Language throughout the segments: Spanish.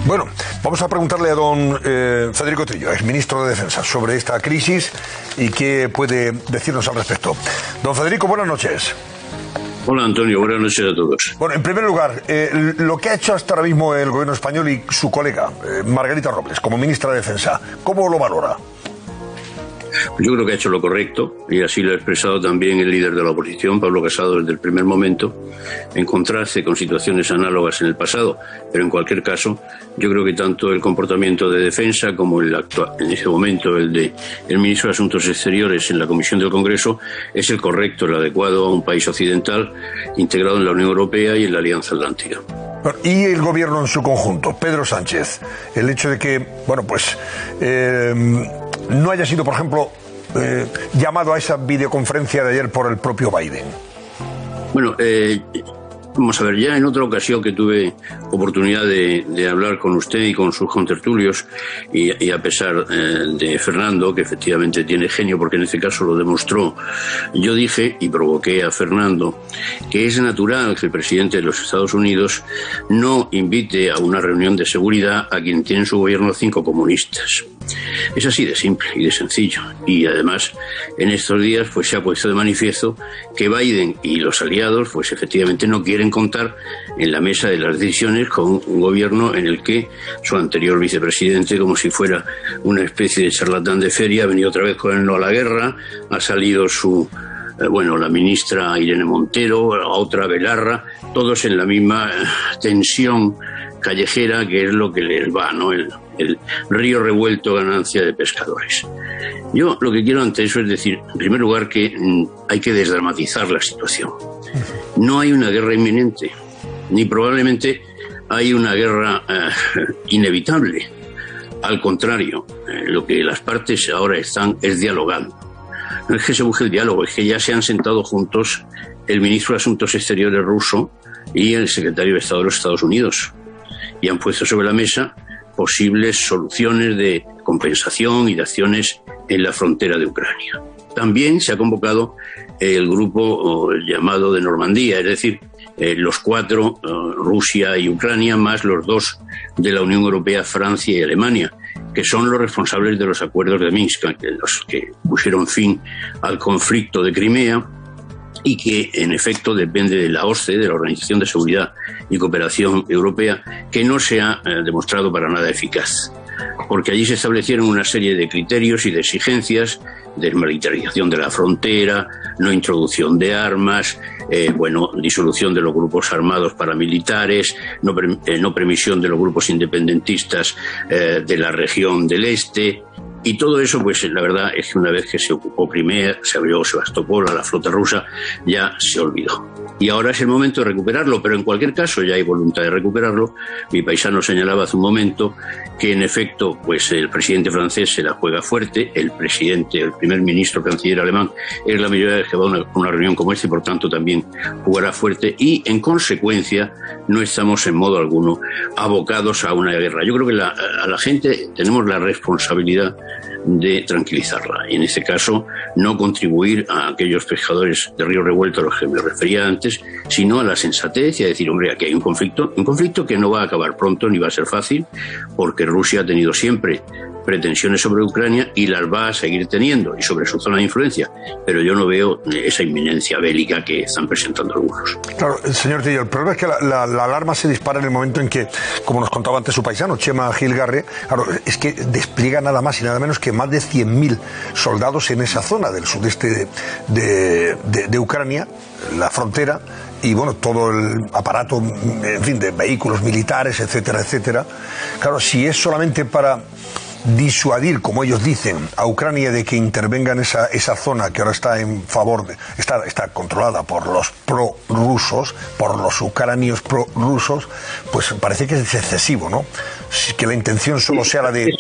Bueno, vamos a preguntarle a don Federico Trillo, exministro de Defensa, sobre esta crisis y qué puede decirnos al respecto. Don Federico, buenas noches. Hola Antonio, buenas noches a todos. Bueno, en primer lugar, lo que ha hecho hasta ahora mismo el gobierno español y su colega, Margarita Robles, como ministra de Defensa, ¿cómo lo valora? Yo creo que ha hecho lo correcto, y así lo ha expresado también el líder de la oposición, Pablo Casado, desde el primer momento, encontrarse con situaciones análogas en el pasado, pero en cualquier caso, yo creo que tanto el comportamiento de Defensa como el actual, en ese momento el de el ministro de Asuntos Exteriores en la Comisión del Congreso, es el correcto, el adecuado a un país occidental integrado en la Unión Europea y en la Alianza Atlántica. Y el gobierno en su conjunto, Pedro Sánchez, el hecho de que, bueno, pues no haya sido, por ejemplo, llamado a esa videoconferencia de ayer por el propio Biden. Bueno, vamos a ver, ya en otra ocasión que tuve oportunidad de hablar con usted y con sus contertulios, y a pesar de Fernando, que efectivamente tiene genio porque en este caso lo demostró, yo dije y provoqué a Fernando que es natural que el presidente de los Estados Unidos no invite a una reunión de seguridad a quien tiene en su gobierno 5 comunistas. Es así de simple y de sencillo. Y además, en estos días pues se ha puesto de manifiesto que Biden y los aliados pues efectivamente no quieren contar en la mesa de las decisiones con un gobierno en el que su anterior vicepresidente, como si fuera una especie de charlatán de feria, ha venido otra vez con el no a la guerra, ha salido la ministra Irene Montero, la otra Belarra, todos en la misma tensión callejera, que es lo que les va, ¿no? El río revuelto, ganancia de pescadores. Yo lo que quiero ante eso es decir, en primer lugar, que hay que desdramatizar la situación. No hay una guerra inminente, ni probablemente hay una guerra inevitable. Al contrario, lo que las partes ahora están es dialogando. No es que se busque el diálogo, es que ya se han sentado juntos el ministro de Asuntos Exteriores ruso y el secretario de Estado de los Estados Unidos, y han puesto sobre la mesa posibles soluciones de compensación y de acciones en la frontera de Ucrania. También se ha convocado el grupo llamado de Normandía, es decir, los 4, Rusia y Ucrania, más los 2 de la Unión Europea, Francia y Alemania, que son los responsables de los acuerdos de Minsk, los que pusieron fin al conflicto de Crimea, y que en efecto depende de la OSCE, de la Organización de Seguridad y Cooperación Europea, que no se ha demostrado para nada eficaz, porque allí se establecieron una serie de criterios y de exigencias: desmilitarización de la frontera, no introducción de armas, disolución de los grupos armados paramilitares, no permisión de los grupos independentistas de la región del este. Y todo eso, pues la verdad es que una vez que se ocupó Crimea, se abrió Sebastopol a la flota rusa, ya se olvidó. Y ahora es el momento de recuperarlo, pero en cualquier caso ya hay voluntad de recuperarlo. Mi paisano señalaba hace un momento que en efecto pues el presidente francés se la juega fuerte, el primer ministro canciller alemán es la mayoría de que va a una reunión como esta y por tanto también jugará fuerte, y en consecuencia no estamos en modo alguno abocados a una guerra. Yo creo que a la gente tenemos la responsabilidad de tranquilizarla, y en este caso no contribuir a aquellos pescadores de río revuelto a los que me refería antes, sino a la sensatez y a decir, hombre, aquí hay un conflicto que no va a acabar pronto ni va a ser fácil, porque Rusia ha tenido siempre pretensiones sobre Ucrania y las va a seguir teniendo, y sobre su zona de influencia, pero yo no veo esa inminencia bélica que están presentando algunos. Claro, señor Trillo, el problema es que la alarma se dispara en el momento en que, como nos contaba antes su paisano, Chema Gilgarre, claro, es que despliega nada más y nada menos que más de 100.000 soldados en esa zona del sudeste de Ucrania, la frontera, y bueno, todo el aparato, en fin, de vehículos militares, etcétera, etcétera. Claro, si es solamente para disuadir, como ellos dicen, a Ucrania de que intervenga en esa zona que ahora está en favor está controlada por los prorrusos, por los ucranios prorrusos, pues parece que es excesivo, ¿no? Que la intención solo sea la de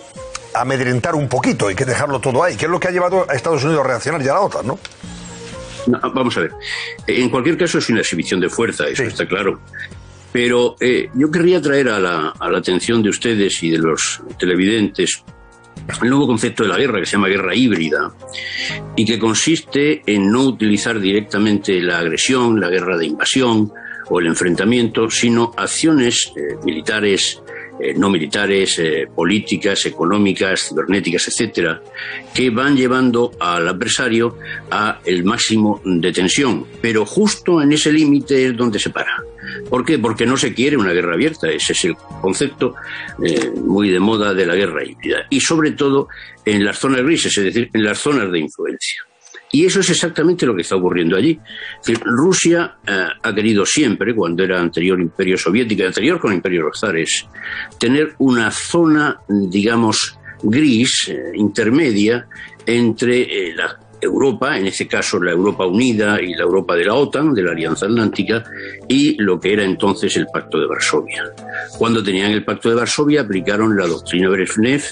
amedrentar un poquito y que dejarlo todo ahí, que es lo que ha llevado a Estados Unidos a reaccionar y a la OTAN, ¿no? No, vamos a ver. En cualquier caso es una exhibición de fuerza, eso sí, está claro. Pero yo querría traer a la atención de ustedes y de los televidentes el nuevo concepto de la guerra, que se llama guerra híbrida, y que consiste en no utilizar directamente la agresión, la guerra de invasión o el enfrentamiento, sino acciones militares no militares, políticas, económicas, cibernéticas, etcétera, que van llevando al adversario a el máximo de tensión, pero justo en ese límite es donde se para. ¿Por qué? Porque no se quiere una guerra abierta. Ese es el concepto muy de moda de la guerra híbrida. Y sobre todo en las zonas grises, es decir, en las zonas de influencia. Y eso es exactamente lo que está ocurriendo allí. Es decir, Rusia ha querido siempre, cuando era anterior Imperio Soviético, anterior con Imperio de los Zares, tener una zona, digamos, gris, intermedia, entre la Europa, en este caso la Europa Unida y la Europa de la OTAN, de la Alianza Atlántica, y lo que era entonces el Pacto de Varsovia. Cuando tenían el Pacto de Varsovia aplicaron la doctrina Brezhnev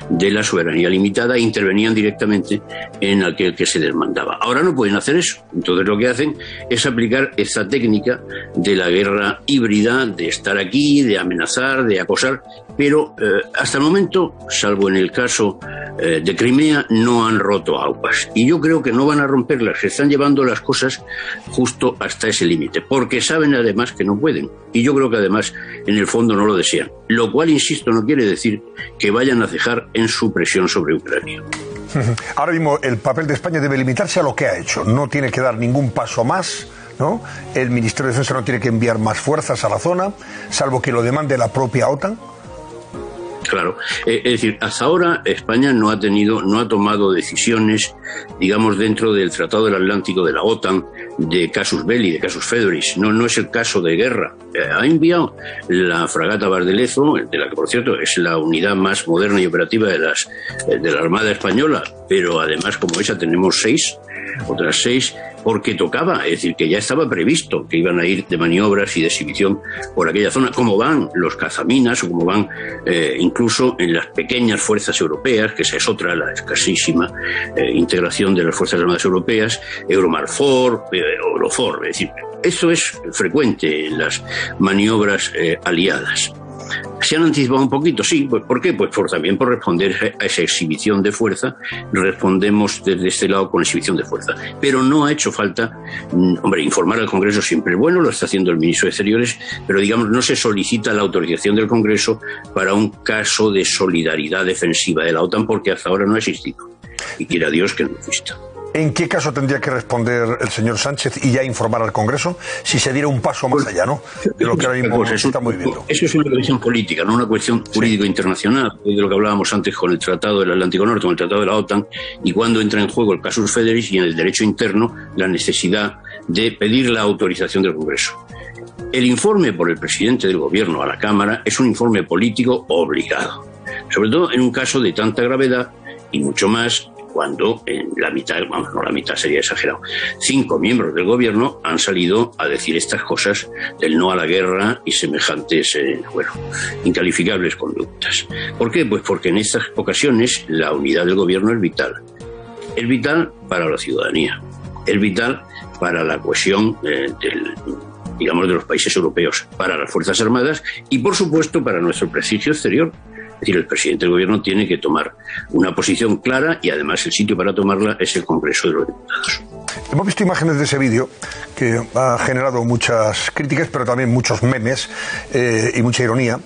de la soberanía limitada e intervenían directamente en aquel que se les mandaba. Ahora no pueden hacer eso, entonces lo que hacen es aplicar esta técnica de la guerra híbrida, de estar aquí, de amenazar, de acosar, pero hasta el momento, salvo en el caso de Crimea, no han roto aguas. Y yo creo que no van a romperlas, se están llevando las cosas justo hasta ese límite, porque saben además que no pueden. Y yo creo que además en el fondo no lo desean. Lo cual, insisto, no quiere decir que vayan a cejar en su presión sobre Ucrania. Ahora mismo el papel de España debe limitarse a lo que ha hecho. No tiene que dar ningún paso más, ¿no? El Ministerio de Defensa no tiene que enviar más fuerzas a la zona, salvo que lo demande la propia OTAN. Claro, es decir, hasta ahora España no ha tomado decisiones, digamos, dentro del Tratado del Atlántico de la OTAN, de casus belli, de casus fedoris. No es el caso de guerra. Ha enviado la fragata Bardelezo, de la que, por cierto, es la unidad más moderna y operativa de la Armada Española, pero además, como esa, tenemos otras seis, porque tocaba, es decir, que ya estaba previsto que iban a ir de maniobras y de exhibición por aquella zona, como van los cazaminas o como van incluso en las pequeñas fuerzas europeas, que esa es otra, la escasísima integración de las Fuerzas Armadas Europeas, Euromarfor, Eurofor, es decir, eso es frecuente en las maniobras aliadas. ¿Se han anticipado un poquito? Sí. ¿Por qué? Pues también por responder a esa exhibición de fuerza. Respondemos desde este lado con exhibición de fuerza. Pero no ha hecho falta, informar al Congreso siempre es bueno, lo está haciendo el ministro de Exteriores, pero digamos no se solicita la autorización del Congreso para un caso de solidaridad defensiva de la OTAN, porque hasta ahora no ha existido. Y quiera Dios que no exista. ¿En qué caso tendría que responder el señor Sánchez y ya informar al Congreso si se diera un paso más allá, ¿no? De lo que ahora mismo estamos viviendo. Eso es una cuestión política, no una cuestión jurídico internacional, de lo que hablábamos antes con el Tratado del Atlántico Norte, con el Tratado de la OTAN, y cuando entra en juego el casus fedoris y en el derecho interno la necesidad de pedir la autorización del Congreso. El informe por el presidente del Gobierno a la Cámara es un informe político obligado, sobre todo en un caso de tanta gravedad y mucho más cuando en la mitad, no la mitad sería exagerado, 5 miembros del gobierno han salido a decir estas cosas del no a la guerra y semejantes, incalificables conductas. ¿Por qué? Pues porque en estas ocasiones la unidad del gobierno es vital. Es vital para la ciudadanía, es vital para la cohesión de los países europeos, para las Fuerzas Armadas y, por supuesto, para nuestro prestigio exterior. Es decir, el presidente del gobierno tiene que tomar una posición clara y además el sitio para tomarla es el Congreso de los Diputados. Hemos visto imágenes de ese vídeo que ha generado muchas críticas, pero también muchos memes y mucha ironía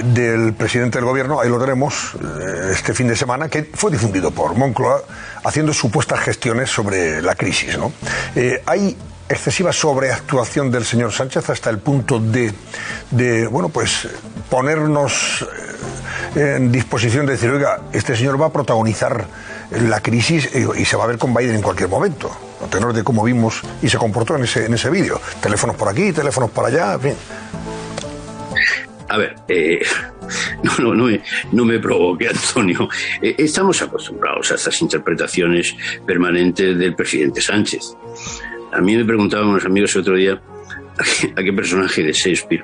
del presidente del gobierno. Ahí lo tenemos este fin de semana, que fue difundido por Moncloa, haciendo supuestas gestiones sobre la crisis, ¿no? Hay excesiva sobreactuación del señor Sánchez hasta el punto de ponernos en disposición de decir, oiga, este señor va a protagonizar la crisis y se va a ver con Biden en cualquier momento, a tenor de cómo vimos y se comportó en ese vídeo. Teléfonos por aquí, teléfonos por allá, en fin. A ver, no me provoque, Antonio. Estamos acostumbrados a estas interpretaciones permanentes del presidente Sánchez. A mí me preguntaban unos amigos el otro día a qué personaje de Shakespeare,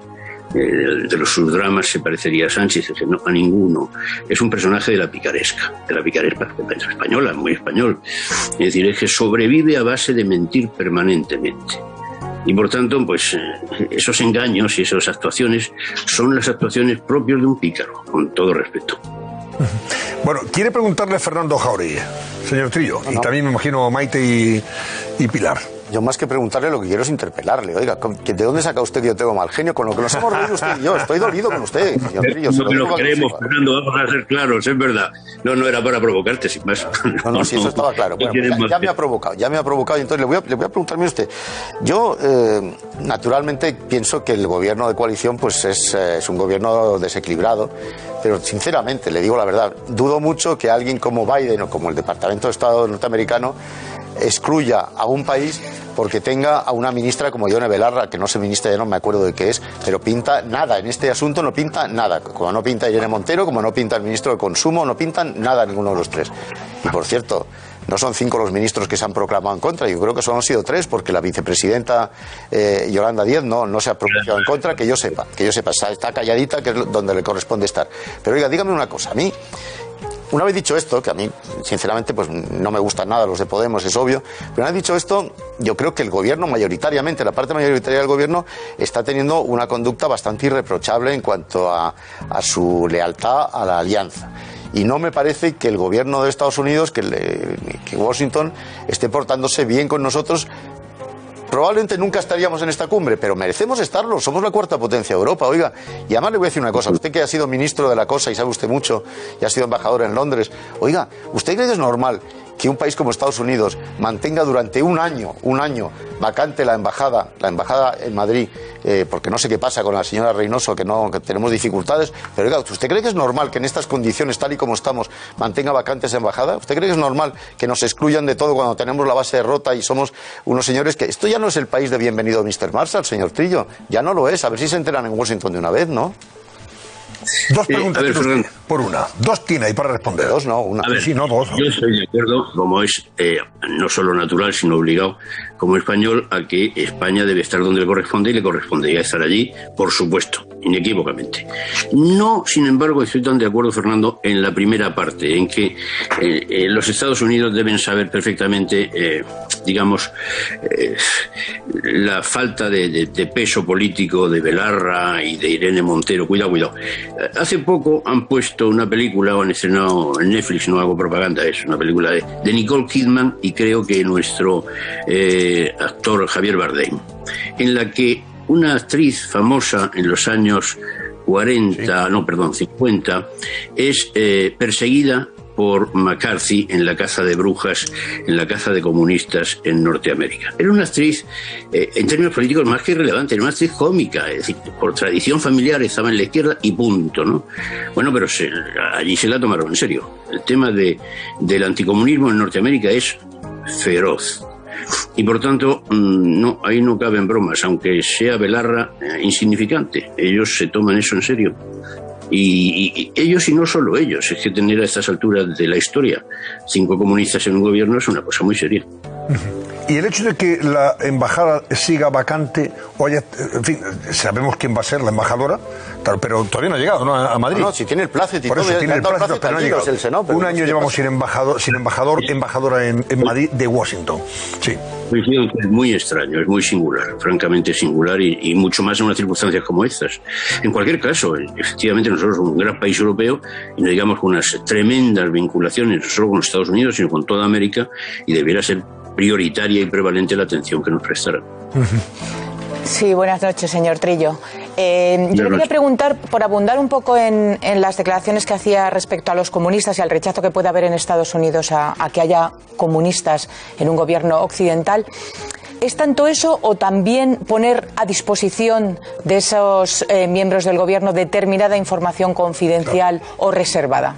de los subdramas, se parecería a Sánchez. Dije, no, a ninguno. Es un personaje de la picaresca española, muy español. Es decir, es que sobrevive a base de mentir permanentemente. Y por tanto, pues esos engaños y esas actuaciones son las actuaciones propias de un pícaro, con todo respeto. Bueno, quiere preguntarle a Fernando Jáuregui, señor Trillo, y también me imagino Maite y Pilar. yo más que preguntarle lo que quiero es interpelarle. Oiga, ¿de dónde saca usted que yo tengo mal genio? Con lo que nos hemos reído usted y yo. Estoy dolido con usted, señor Trillo. No me lo creemos, Fernando, vamos a ser claros, es verdad. No era para provocarte, sin más. No, sí, eso estaba claro. Bueno, pues ya me ha provocado, y entonces le voy a preguntarme a usted. Yo, naturalmente, pienso que el gobierno de coalición pues es un gobierno desequilibrado, pero sinceramente, le digo la verdad, dudo mucho que alguien como Biden o como el Departamento de Estado norteamericano excluya a un país porque tenga a una ministra como Ione Belarra, que no sé ministra, ya no me acuerdo de qué es, pero pinta nada, en este asunto no pinta nada, como no pinta Irene Montero, como no pinta el ministro de Consumo, no pintan nada ninguno de los tres. Y por cierto, no son 5 los ministros que se han proclamado en contra, yo creo que solo han sido 3, porque la vicepresidenta Yolanda Díaz no se ha pronunciado en contra, que yo sepa, está calladita, que es donde le corresponde estar. Pero oiga, dígame una cosa, a mí, una vez dicho esto, que a mí, sinceramente, pues no me gustan nada los de Podemos, es obvio, pero una vez dicho esto, yo creo que el gobierno mayoritariamente, la parte mayoritaria del gobierno, está teniendo una conducta bastante irreprochable en cuanto a su lealtad a la alianza. Y no me parece que el gobierno de Estados Unidos, que Washington, esté portándose bien con nosotros. Probablemente nunca estaríamos en esta cumbre, pero merecemos estarlo. Somos la 4ª potencia de Europa, oiga. Y además le voy a decir una cosa. Usted que ha sido ministro de la cosa y sabe usted mucho, y ha sido embajador en Londres. Oiga, ¿usted cree que es normal que un país como Estados Unidos mantenga durante un año vacante la embajada en Madrid, porque no sé qué pasa con la señora Reynoso, que tenemos dificultades, pero oiga, ¿usted cree que es normal que en estas condiciones, tal y como estamos, mantenga vacante esa embajada? ¿Usted cree que es normal que nos excluyan de todo cuando tenemos la base rota y somos unos señores que... Esto ya no es el país de bienvenido Mr. Marshall, señor Trillo, ya no lo es, a ver si se enteran en Washington de una vez, ¿no? Dos preguntas por una. Dos tiene ahí para responder. Dos, no, una. A ver, sí, no, dos. Yo estoy de acuerdo, como es no solo natural, sino obligado, como español, a que España debe estar donde le corresponde y le correspondería estar allí, por supuesto, inequívocamente. No, sin embargo, estoy tan de acuerdo, Fernando, en la primera parte, en que los Estados Unidos deben saber perfectamente, la falta de peso político de Belarra y de Irene Montero. Cuidado. Hace poco han puesto una película, o han estrenado en Netflix, no hago propaganda, es una película de Nicole Kidman y creo que nuestro actor Javier Bardem, en la que una actriz famosa en los años 50, es perseguida por McCarthy en la caza de brujas, en la caza de comunistas en Norteamérica. Era una actriz, en términos políticos, más que irrelevante, era una actriz cómica, es decir, por tradición familiar estaba en la izquierda y punto, ¿no? Bueno, pero allí se la tomaron en serio. El tema del anticomunismo en Norteamérica es feroz. Y por tanto, ahí no caben bromas, aunque sea Belarra insignificante. Ellos se toman eso en serio. Y ellos, y no solo ellos, es que tener a estas alturas de la historia 5 comunistas en un gobierno es una cosa muy seria. Y el hecho de que la embajada siga vacante, en fin, sabemos quién va a ser la embajadora, pero todavía no ha llegado, ¿no? A Madrid. No, si tiene el plácito y por todo. Eso tiene el plácito, pero no ha llegado. Un año llevamos sin embajadora en Madrid de Washington. Sí. Es muy extraño, es muy singular, francamente singular, y mucho más en unas circunstancias como estas. En cualquier caso, efectivamente nosotros somos un gran país europeo y nos digamos con unas tremendas vinculaciones, no solo con los Estados Unidos, sino con toda América, y debiera ser prioritaria y prevalente la atención que nos prestaran. Sí, buenas noches, señor Trillo. Yo quería preguntar, por abundar un poco en las declaraciones que hacía respecto a los comunistas y al rechazo que puede haber en Estados Unidos a que haya comunistas en un gobierno occidental. ¿Es tanto eso o también poner a disposición de esos miembros del gobierno determinada información confidencial o reservada?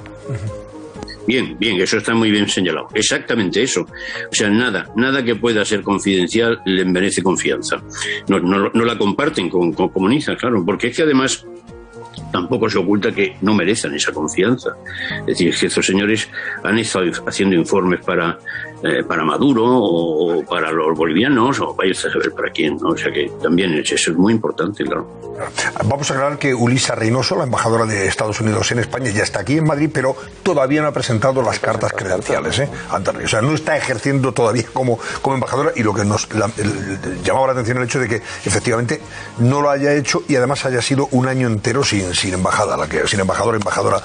Bien, eso está muy bien señalado. Exactamente eso. O sea, nada que pueda ser confidencial le merece confianza. No la comparten con comunistas, claro, porque es que además tampoco se oculta que no merecen esa confianza. Es decir, es que estos señores han estado haciendo informes para Maduro o para los bolivianos o vaya a saber para quién, ¿no? O sea que también eso es muy importante, claro. Vamos a aclarar que Ulisa Reynoso, la embajadora de Estados Unidos en España, ya está aquí en Madrid, pero todavía no ha presentado las cartas credenciales, o sea, no está ejerciendo todavía como embajadora, y lo que nos llamaba la atención el hecho de que efectivamente no lo haya hecho y además haya sido un año entero sin sin embajada, sin embajador o embajadora,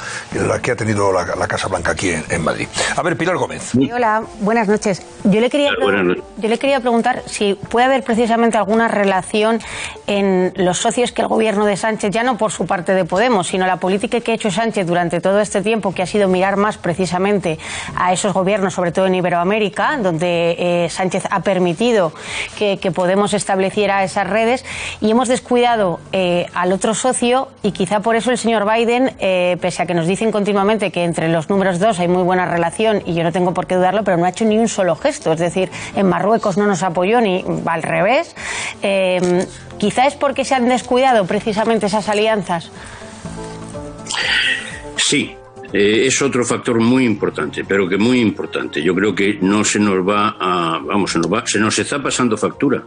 la que ha tenido la Casa Blanca aquí en Madrid. A ver, Pilar Gómez. Sí, hola, buenas noches. Yo le quería preguntar si puede haber precisamente alguna relación en los socios que el gobierno de Sánchez, ya no por su parte de Podemos, sino la política que ha hecho Sánchez durante todo este tiempo, que ha sido mirar más precisamente a esos gobiernos, sobre todo en Iberoamérica, donde Sánchez ha permitido que Podemos estableciera esas redes, y hemos descuidado al otro socio, y quizá por eso el señor Biden, pese a que nos dicen continuamente que entre los números dos hay muy buena relación, y yo no tengo por qué dudarlo, pero no ha hecho ni un solo gesto. Es decir, en Marruecos no nos apoyó, ni al revés. Quizá es porque se han descuidado precisamente esas alianzas. Sí, es otro factor muy importante, pero que muy importante. Yo creo que no se nos va a... se nos está pasando factura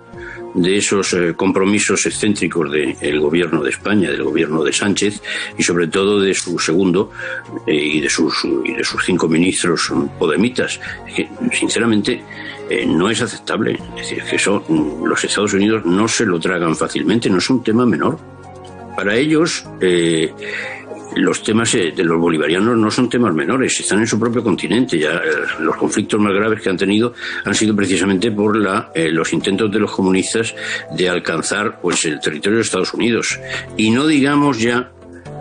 de esos compromisos excéntricos del gobierno de España, del gobierno de Sánchez, y sobre todo de su segundo y de sus 5 ministros podemitas, que sinceramente no es aceptable. Es decir, que eso los Estados Unidos no se lo tragan fácilmente, no es un tema menor. Para ellos los temas de los bolivarianos no son temas menores, están en su propio continente. Ya los conflictos más graves que han tenido han sido precisamente por los intentos de los comunistas de alcanzar pues el territorio de Estados Unidos. Y no digamos ya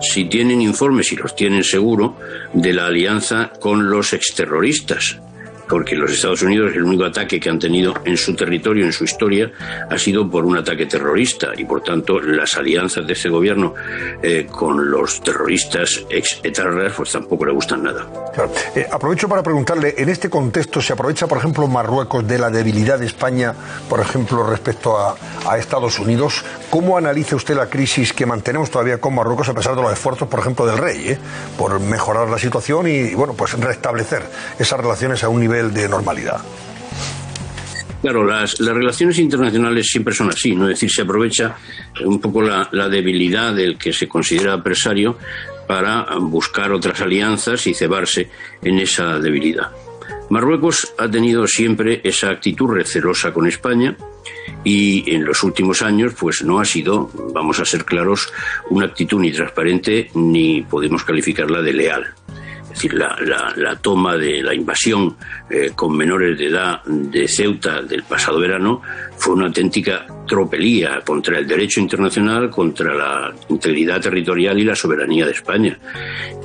si tienen informes, y los tienen seguro, de la alianza con los exterroristas, porque los Estados Unidos, el único ataque que han tenido en su territorio, en su historia, ha sido por un ataque terrorista, y por tanto las alianzas de ese gobierno con los terroristas ex-etarras pues tampoco le gustan nada. Claro. Aprovecho para preguntarle, en este contexto, ¿se aprovecha, por ejemplo, Marruecos de la debilidad de España, por ejemplo, respecto a Estados Unidos? ¿Cómo analiza usted la crisis que mantenemos todavía con Marruecos, a pesar de los esfuerzos, por ejemplo, del rey, por mejorar la situación y, bueno, pues restablecer esas relaciones a un nivel de normalidad? Claro, las relaciones internacionales siempre son así, ¿no? Es decir, se aprovecha un poco la debilidad del que se considera adversario para buscar otras alianzas y cebarse en esa debilidad. Marruecos ha tenido siempre esa actitud recelosa con España, y en los últimos años pues no ha sido, vamos a ser claros, una actitud ni transparente ni podemos calificarla de leal. Es decir, la toma de la invasión con menores de edad de Ceuta del pasado verano fue una auténtica tropelía contra el derecho internacional, contra la integridad territorial y la soberanía de España.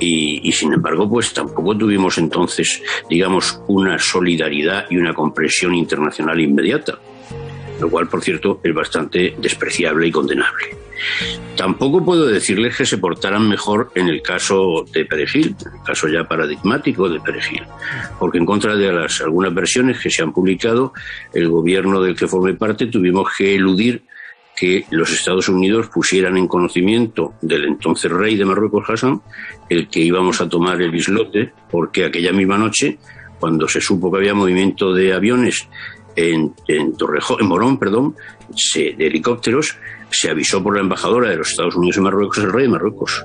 Y sin embargo, pues tampoco tuvimos entonces, digamos, una solidaridad y una comprensión internacional inmediata, lo cual, por cierto, es bastante despreciable y condenable. Tampoco puedo decirles que se portaran mejor en el caso de Perejil, el caso ya paradigmático de Perejil, porque en contra de algunas versiones que se han publicado, el gobierno del que formé parte tuvimos que eludir que los Estados Unidos pusieran en conocimiento del entonces rey de Marruecos, Hassan, el que íbamos a tomar el islote, porque aquella misma noche, cuando se supo que había movimiento de aviones en Morón, de helicópteros, se avisó por la embajadora de los Estados Unidos en Marruecos, el rey de Marruecos,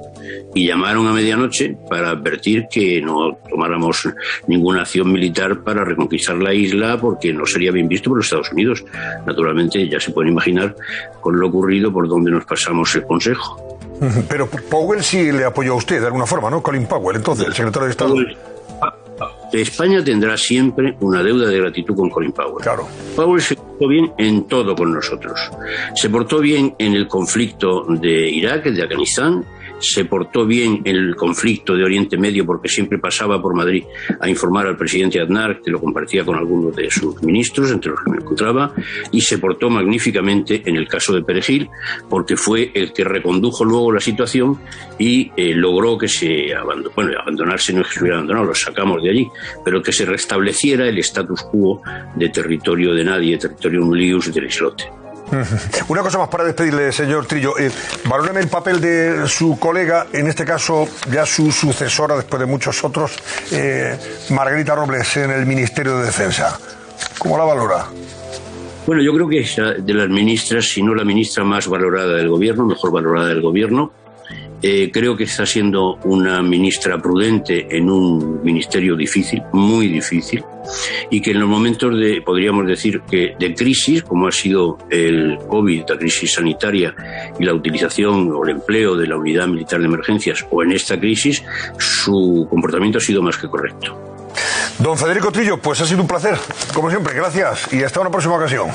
y llamaron a medianoche para advertir que no tomáramos ninguna acción militar para reconquistar la isla, porque no sería bien visto por los Estados Unidos. Naturalmente, ya se pueden imaginar con lo ocurrido por donde nos pasamos el consejo. Pero Powell sí le apoyó a usted de alguna forma, ¿no? Colin Powell, entonces, el secretario de Estado. España tendrá siempre una deuda de gratitud con Colin Powell. Claro. Powell se portó bien en todo con nosotros. Se portó bien en el conflicto de Irak, de Afganistán. Se portó bien en el conflicto de Oriente Medio, porque siempre pasaba por Madrid a informar al presidente Aznar, que lo compartía con algunos de sus ministros, entre los que me encontraba, y se portó magníficamente en el caso de Perejil, porque fue el que recondujo luego la situación y logró que se abandonarse, no es que se hubiera abandonado, lo sacamos de allí, pero que se restableciera el status quo de territorio de nadie, territorio nulius del islote. Una cosa más para despedirle, señor Trillo. Valóreme el papel de su colega, en este caso ya su sucesora, después de muchos otros, Margarita Robles, en el Ministerio de Defensa. ¿Cómo la valora? Bueno, yo creo que es de las ministras, si no la ministra más valorada del gobierno, mejor valorada del gobierno, Creo que está siendo una ministra prudente en un ministerio difícil, muy difícil, y que en los momentos podríamos decir que de crisis, como ha sido el COVID, la crisis sanitaria y la utilización o el empleo de la unidad militar de emergencias, o en esta crisis, su comportamiento ha sido más que correcto. Don Federico Trillo, pues ha sido un placer, como siempre, gracias y hasta una próxima ocasión.